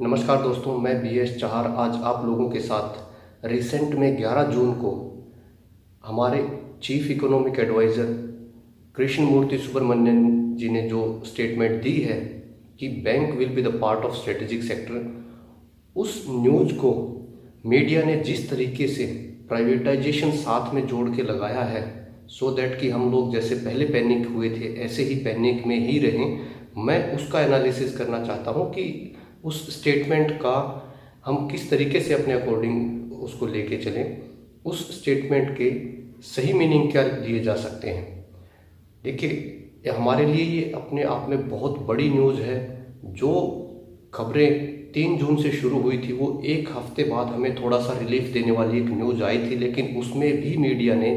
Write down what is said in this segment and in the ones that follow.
नमस्कार दोस्तों, मैं BS चाहर आज आप लोगों के साथ रिसेंट में 11 जून को हमारे चीफ इकोनॉमिक एडवाइज़र कृष्ण मूर्ति सुब्रमण्यन जी ने जो स्टेटमेंट दी है कि bank will be the part of strategic sector, उस न्यूज़ को मीडिया ने जिस तरीके से प्राइवेटाइजेशन साथ में जोड़ के लगाया है सो दैट कि हम लोग जैसे पहले पैनिक हुए थे ऐसे ही पैनिक में ही रहें, मैं उसका एनालिसिस करना चाहता हूँ कि उस स्टेटमेंट का हम किस तरीके से अपने अकॉर्डिंग उसको लेके चलें, उस स्टेटमेंट के सही मीनिंग क्या लिए जा सकते हैं। देखिए, हमारे लिए ये अपने आप में बहुत बड़ी न्यूज़ है। जो खबरें 3 जून से शुरू हुई थी वो एक हफ्ते बाद हमें थोड़ा सा रिलीफ देने वाली एक न्यूज़ आई थी, लेकिन उसमें भी मीडिया ने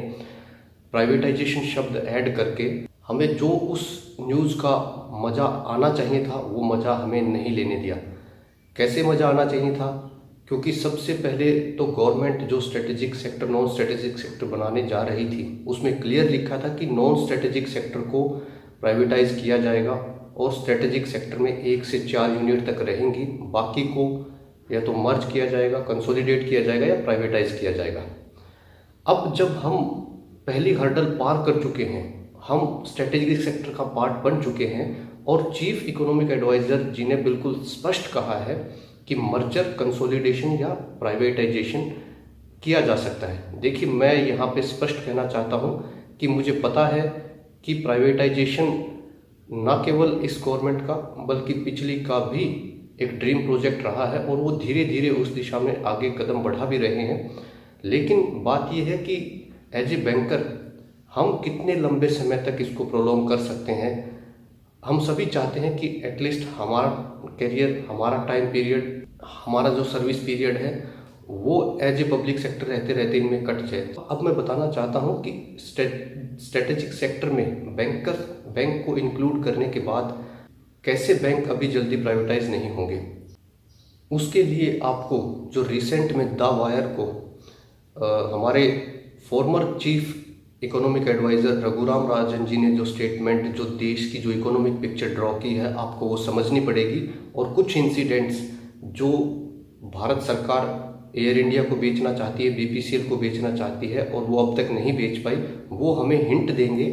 प्राइवेटाइजेशन शब्द ऐड करके हमें जो उस न्यूज़ का मज़ा आना चाहिए था वो मज़ा हमें नहीं लेने दिया। कैसे मज़ा आना चाहिए था? क्योंकि सबसे पहले तो गवर्नमेंट जो strategic sector non strategic sector बनाने जा रही थी उसमें क्लियर लिखा था कि नॉन स्ट्रेटेजिक सेक्टर को प्राइवेटाइज किया जाएगा और स्ट्रेटेजिक सेक्टर में 1 से 4 यूनिट तक रहेंगी, बाकी को या तो मर्ज किया जाएगा, कंसोलिडेट किया जाएगा या प्राइवेटाइज किया जाएगा। अब जब हम पहली हर्डल पार कर चुके हैं, हम स्ट्रेटेजिक सेक्टर का पार्ट बन चुके हैं और चीफ इकोनॉमिक एडवाइज़र जी ने बिल्कुल स्पष्ट कहा है कि मर्जर, कंसोलिडेशन या प्राइवेटाइजेशन किया जा सकता है। देखिए, मैं यहाँ पे स्पष्ट कहना चाहता हूँ कि मुझे पता है कि प्राइवेटाइजेशन ना केवल इस गवर्नमेंट का बल्कि पिछली का भी एक ड्रीम प्रोजेक्ट रहा है और वो धीरे धीरे उस दिशा में आगे कदम बढ़ा भी रहे हैं। लेकिन बात यह है कि एज ए बैंकर हम कितने लंबे समय तक इसको प्रोलॉन्ग कर सकते हैं। हम सभी चाहते हैं कि एटलीस्ट हमारा करियर, हमारा टाइम पीरियड, हमारा जो सर्विस पीरियड है वो एज ए पब्लिक सेक्टर रहते रहते इनमें कट जाए। अब मैं बताना चाहता हूं कि स्ट्रेटेजिक सेक्टर में बैंक को इंक्लूड करने के बाद कैसे बैंक अभी जल्दी प्राइवेटाइज नहीं होंगे। उसके लिए आपको जो रिसेंट में द वायर को हमारे former chief economic adviser Raghuram Rajan ji ने जो स्टेटमेंट, जो देश की जो इकोनॉमिक पिक्चर ड्रॉ की है, आपको वो समझनी पड़ेगी। और कुछ इंसिडेंट्स जो भारत सरकार एयर इंडिया को बेचना चाहती है, BPCL को बेचना चाहती है और वो अब तक नहीं बेच पाई, वो हमें हिंट देंगे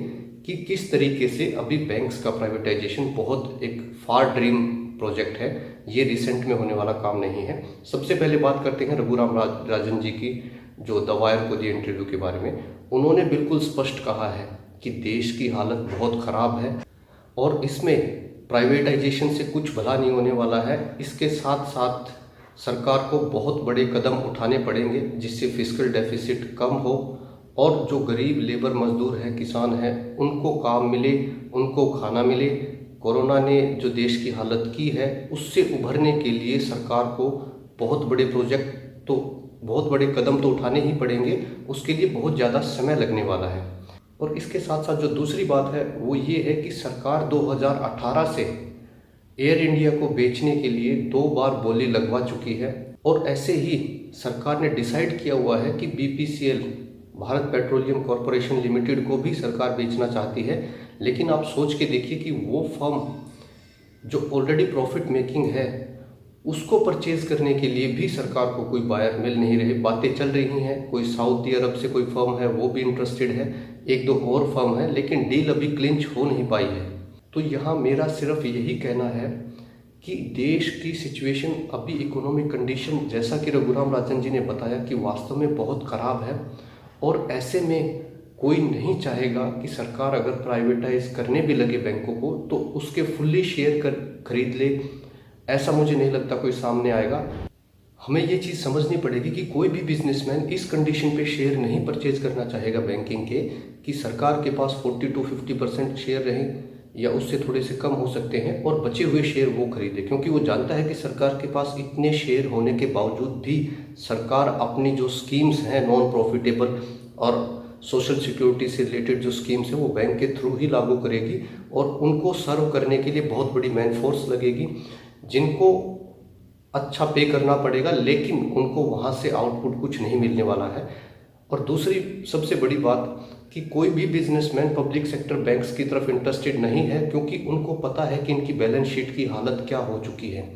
कि किस तरीके से अभी बैंक्स का प्राइवेटाइजेशन बहुत एक फार ड्रीम प्रोजेक्ट है, ये रिसेंट में होने वाला काम नहीं है। सबसे पहले बात करते हैं रघुराम राजन जी की, जो द वायर को दिए इंटरव्यू के बारे में। उन्होंने बिल्कुल स्पष्ट कहा है कि देश की हालत बहुत ख़राब है और इसमें प्राइवेटाइजेशन से कुछ भला नहीं होने वाला है। इसके साथ साथ सरकार को बहुत बड़े कदम उठाने पड़ेंगे जिससे फिस्कल डेफिसिट कम हो और जो गरीब लेबर मजदूर हैं, किसान हैं, उनको काम मिले, उनको खाना मिले। कोरोना ने जो देश की हालत की है उससे उभरने के लिए सरकार को बहुत बड़े कदम तो उठाने ही पड़ेंगे। उसके लिए बहुत ज़्यादा समय लगने वाला है। और इसके साथ साथ जो दूसरी बात है वो ये है कि सरकार 2018 से एयर इंडिया को बेचने के लिए 2 बार बोली लगवा चुकी है और ऐसे ही सरकार ने डिसाइड किया हुआ है कि BPCL, Bharat petroleum corporation limited को भी सरकार बेचना चाहती है। लेकिन आप सोच के देखिए कि वो फर्म जो ऑलरेडी प्रॉफिट मेकिंग है उसको परचेज करने के लिए भी सरकार को कोई बायर मिल नहीं रहे। बातें चल रही हैं, कोई सऊदी अरब से कोई फर्म है वो भी इंटरेस्टेड है, 1-2 और फर्म है, लेकिन डील अभी क्लिंच हो नहीं पाई है। तो यहाँ मेरा सिर्फ यही कहना है कि देश की सिचुएशन अभी इकोनॉमिक कंडीशन, जैसा कि रघुराम राजन जी ने बताया, कि वास्तव में बहुत ख़राब है और ऐसे में कोई नहीं चाहेगा कि सरकार अगर प्राइवेटाइज करने भी लगे बैंकों को तो उसके फुल्ली शेयर खरीद ले। ऐसा मुझे नहीं लगता कोई सामने आएगा। हमें ये चीज़ समझनी पड़ेगी कि कोई भी बिजनेसमैन इस कंडीशन पे शेयर नहीं परचेज करना चाहेगा बैंकिंग के कि सरकार के पास 40 to 50% शेयर रहें या उससे थोड़े से कम हो सकते हैं और बचे हुए शेयर वो खरीदे, क्योंकि वो जानता है कि सरकार के पास इतने शेयर होने के बावजूद भी सरकार अपनी जो स्कीम्स हैं नॉन प्रॉफिटेबल और सोशल सिक्योरिटी से रिलेटेड जो स्कीम्स हैं वो बैंक के थ्रू ही लागू करेगी और उनको सर्व करने के लिए बहुत बड़ी मैन फोर्स लगेगी जिनको अच्छा पे करना पड़ेगा, लेकिन उनको वहाँ से आउटपुट कुछ नहीं मिलने वाला है। और दूसरी सबसे बड़ी बात कि कोई भी बिजनेसमैन पब्लिक सेक्टर बैंक्स की तरफ इंटरेस्टेड नहीं है, क्योंकि उनको पता है कि इनकी बैलेंस शीट की हालत क्या हो चुकी है।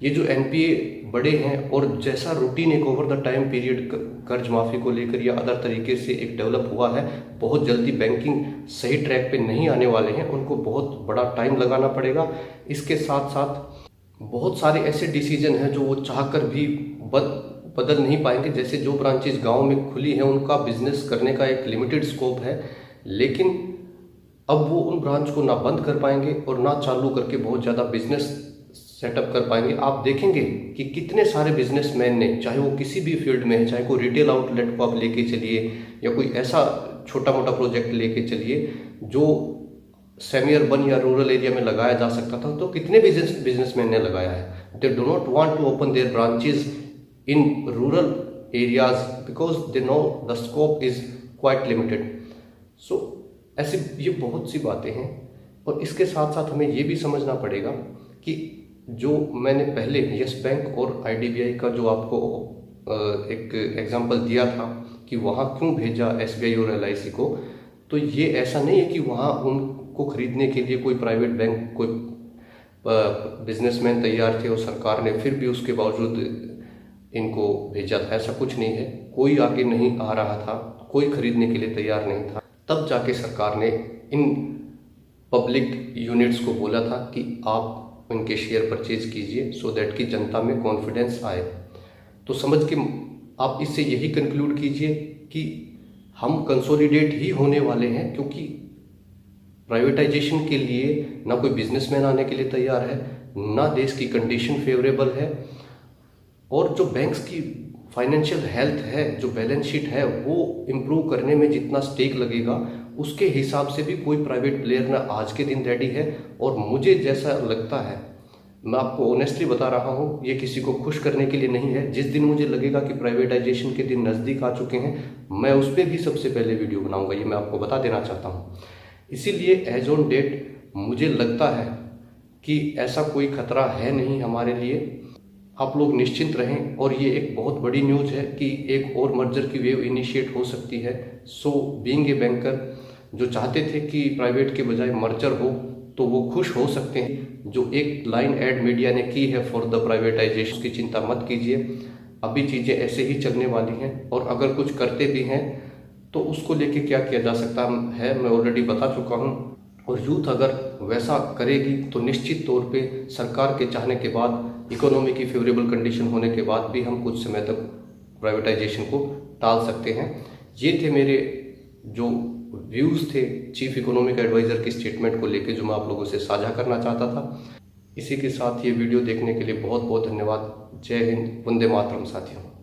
ये जो एनपीए बड़े हैं और जैसा रूटीन एक ओवर द टाइम पीरियड कर्ज माफ़ी को लेकर या अदर तरीके से एक डेवलप हुआ है, बहुत जल्दी बैंकिंग सही ट्रैक पे नहीं आने वाले हैं, उनको बहुत बड़ा टाइम लगाना पड़ेगा। इसके साथ साथ बहुत सारे ऐसे डिसीजन हैं जो वो चाहकर भी बदल नहीं पाएंगे। जैसे जो ब्रांचेज गांव में खुली हैं उनका बिजनेस करने का एक लिमिटेड स्कोप है, लेकिन अब वो उन ब्रांच को ना बंद कर पाएंगे और ना चालू करके बहुत ज़्यादा बिजनेस सेटअप कर पाएंगे। आप देखेंगे कि कितने सारे बिजनेसमैन ने, चाहे वो किसी भी फील्ड में है, चाहे कोई रिटेल आउटलेट को आप लेके चलिए या कोई ऐसा छोटा मोटा प्रोजेक्ट लेके चलिए जो सेमी अर्बन या रूरल एरिया में लगाया जा सकता था, तो कितने बिजनेसमैन ने लगाया है। They do not want to open their branches in rural areas because they know the scope is quite limited. So ऐसी ये बहुत सी बातें हैं। और इसके साथ साथ हमें ये भी समझना पड़ेगा कि जो मैंने पहले यस बैंक और आईडीबीआई का जो आपको एक एग्जांपल दिया था कि वहाँ क्यों भेजा एसबीआई और एलआईसी को, तो ये ऐसा नहीं है कि वहाँ उनको खरीदने के लिए कोई प्राइवेट बैंक, कोई बिजनेसमैन तैयार थे और सरकार ने फिर भी उसके बावजूद इनको भेजा था। ऐसा कुछ नहीं है, कोई आगे नहीं आ रहा था, कोई खरीदने के लिए तैयार नहीं था। तब जाके सरकार ने इन पब्लिक यूनिट्स को बोला था कि आप उनके शेयर परचेज कीजिए सो दैट कि जनता में कॉन्फिडेंस आए। तो समझ के आप इससे यही कंक्लूड कीजिए कि हम कंसोलिडेट ही होने वाले हैं, क्योंकि प्राइवेटाइजेशन के लिए ना कोई बिजनेसमैन आने के लिए तैयार है, ना देश की कंडीशन फेवरेबल है, और जो बैंक्स की फाइनेंशियल हेल्थ है, जो बैलेंस शीट है, वो इम्प्रूव करने में जितना स्टेक लगेगा उसके हिसाब से भी कोई प्राइवेट प्लेयर ना आज के दिन रेडी है। और मुझे जैसा लगता है, मैं आपको ऑनेस्टली बता रहा हूँ, ये किसी को खुश करने के लिए नहीं है। जिस दिन मुझे लगेगा कि प्राइवेटाइजेशन के दिन नज़दीक आ चुके हैं, मैं उस पर भी सबसे पहले वीडियो बनाऊंगा, ये मैं आपको बता देना चाहता हूँ। इसीलिए एज ऑन डेट मुझे लगता है कि ऐसा कोई खतरा है नहीं हमारे लिए। आप लोग निश्चिंत रहें। और ये एक बहुत बड़ी न्यूज़ है कि एक और मर्जर की वेव इनिशिएट हो सकती है। सो बीइंग ए बैंकर, जो चाहते थे कि प्राइवेट के बजाय मर्जर हो, तो वो खुश हो सकते हैं। जो एक लाइन एड मीडिया ने की है फॉर द प्राइवेटाइजेशन, उसकी चिंता मत कीजिए, अभी चीज़ें ऐसे ही चलने वाली हैं। और अगर कुछ करते भी हैं तो उसको लेके क्या किया जा सकता है मैं ऑलरेडी बता चुका हूँ। और यूथ अगर वैसा करेगी तो निश्चित तौर पे सरकार के चाहने के बाद, इकोनॉमी की फेवरेबल कंडीशन होने के बाद भी हम कुछ समय तक प्राइवेटाइजेशन को टाल सकते हैं। ये थे मेरे जो व्यूज़ थे चीफ इकोनॉमिक एडवाइज़र की स्टेटमेंट को लेके, जो मैं आप लोगों से साझा करना चाहता था। इसी के साथ ये वीडियो देखने के लिए बहुत बहुत धन्यवाद। जय हिंद, वंदे मातरम साथियों।